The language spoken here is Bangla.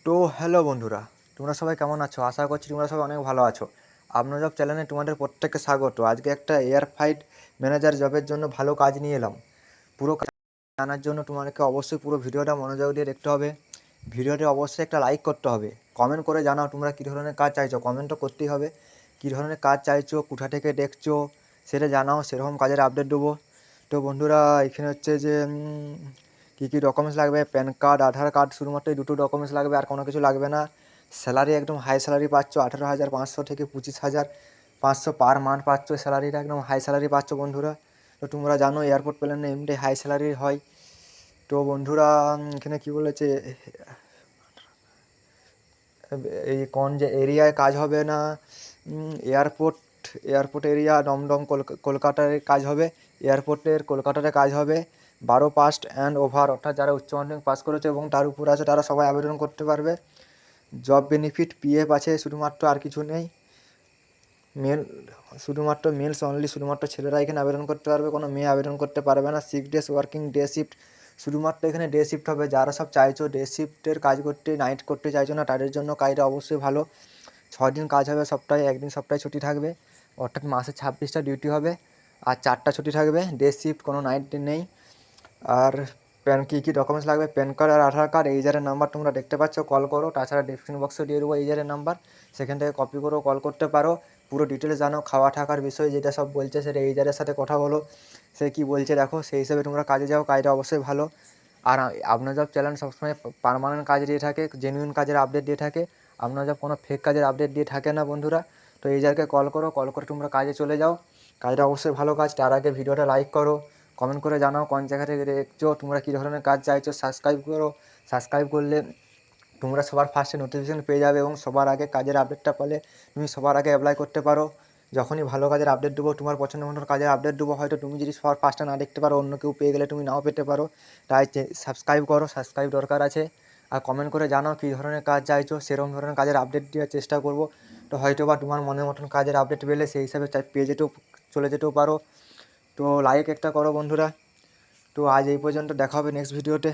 তো হ্যালো বন্ধুরা, তোমরা সবাই কেমন আছো? আশা করছি তোমরা সবাই অনেক ভালো আছো। আপনার জব চ্যানেলে তোমাদের প্রত্যেককে স্বাগত। আজকে একটা এয়ার ফাইট ম্যানেজার জবের জন্য ভালো কাজ নিয়ে এলাম। পুরো কাজ জানার জন্য তোমাদেরকে অবশ্যই পুরো ভিডিওটা মনোযোগ দিয়ে দেখতে হবে। ভিডিওটি অবশ্যই একটা লাইক করতে হবে। কমেন্ট করে জানাও তোমরা কী ধরনের কাজ চাইছো, কমেন্ট তো করতেই হবে। কী ধরনের কাজ চাইছো, কোথা থেকে দেখছো সেটা জানাও, সেরকম কাজের আপডেট দেবো। তো বন্ধুরা, এখানে হচ্ছে যে কী কী ডকুমেন্টস লাগবে, প্যান কার্ড, আধার কার্ড, শুধুমাত্র এই দুটো ডকুমেন্টস লাগবে, আর কোনো কিছু লাগবে না। স্যালারি একদম হাই স্যালারি পাচ্ছ, 18,500 থেকে 25,500 পার মান্থ পাচ্ছ। স্যালারিটা একদম হাই স্যালারি পাচ্ছ বন্ধুরা। তো তোমরা জানো এয়ারপোর্ট প্ল্যানে এমনি হাই স্যালারি হয়। তো বন্ধুরা, এখানে কী বলেছে, এই কোন যে এরিয়ায় কাজ হবে না, এয়ারপোর্ট এয়ারপোর্ট এরিয়া দমদম কলকাতার কাজ হবে। এয়ারপোর্টের কলকাতাতে কাজ হবে। 12 পাস অ্যান্ড ওভার, অর্থাৎ যারা উচ্চ মাধ্যমিক পাস করেছে এবং তার উপর আছে তারা সবাই আবেদন করতে পারবে। জব বেনিফিট পিএফ আছে শুধুমাত্র, আর কিছু নেই। মেল, শুধুমাত্র মেলস অনলি, শুধুমাত্র ছেলেরা এখানে আবেদন করতে পারবে, কোনো মেয়ে আবেদন করতে পারবে না। 6 ডেজ ওয়ার্কিং ডে শিফট, শুধুমাত্র এখানে ডে শিফট হবে। যারা সব চাইছো ডে শিফটের কাজ করতে, নাইট করতে চাইছো না, তাদের জন্য কাজটা অবশ্যই ভালো। 6 দিন কাজ হবে সপ্তাহে, একদিন সপ্তাহে ছুটি থাকবে, অর্থাৎ মাসে 26টা ডিউটি হবে আর 4টা ছুটি থাকবে। ডে শিফট, কোনো নাইট নেই। আর কী কী ডকুমেন্টস লাগবে, প্যান কার্ড আর আধার কার্ড। এইজারের নাম্বার তোমরা দেখতে পাচ্ছ, কল করো। তাছাড়া ডিসক্রিপশন বক্সে দিয়ে দেবো এইজারের নাম্বার, সেখান থেকে কপি করেও কল করতে পারো। পুরো ডিটেলস জানো, খাওয়া থাকার বিষয় যেটা সব বলছে সেটা এইজারের সাথে কথা বলো, সে কী বলছে দেখো, সেই হিসেবে তোমরা কাজে যাও, কাজটা অবশ্যই ভালো। আর আপনার জব চ্যানেল সবসময় পার্মানেন্ট কাজ দিয়ে থাকে, জেনুইন কাজের আপডেট দিয়ে থাকে। আপনার জব কোনো ফেক কাজের আপডেট দিয়ে থাকে না বন্ধুরা। তো এইজারকে কল করো, কল করে তোমরা কাজে চলে যাও। কাজটা অবশ্যই ভালো কাজ। তার আগে ভিডিওটা লাইক করো, কমেন্ট করে জানাও কোন জায়গা থেকে দেখছো, তোমরা কী ধরনের কাজ চাইছো। সাবস্ক্রাইব করো, সাবস্ক্রাইব করলে তোমরা সবার ফার্স্টে নোটিফিকেশান পেয়ে যাবে এবং সবার আগে কাজের আপডেটটা পেলে তুমি সবার আগে অ্যাপ্লাই করতে পারো। যখনই ভালো কাজের আপডেট দেবো, তোমার পছন্দ মতো কাজের আপডেট দেবো, হয়তো তুমি যদি সবার ফার্স্টে না দেখতে পারো, অন্য কেউ পেয়ে গেলে তুমি নাও পেতে পারো। তাই সাবস্ক্রাইব করো, সাবস্ক্রাইব দরকার আছে। আর কমেন্ট করে জানাও কী ধরনের কাজ চাইছো, সেরকম ধরনের কাজের আপডেট দেওয়ার চেষ্টা করব। তো হয়তো বা তোমার মনের মতন কাজের আপডেট পেলে সেই হিসাবে পেয়ে চলে যেতেও পারো। তো লাইক একটা করো বন্ধুরা। তো আজ এই পর্যন্ত, দেখা হবে নেক্সট ভিডিওতে।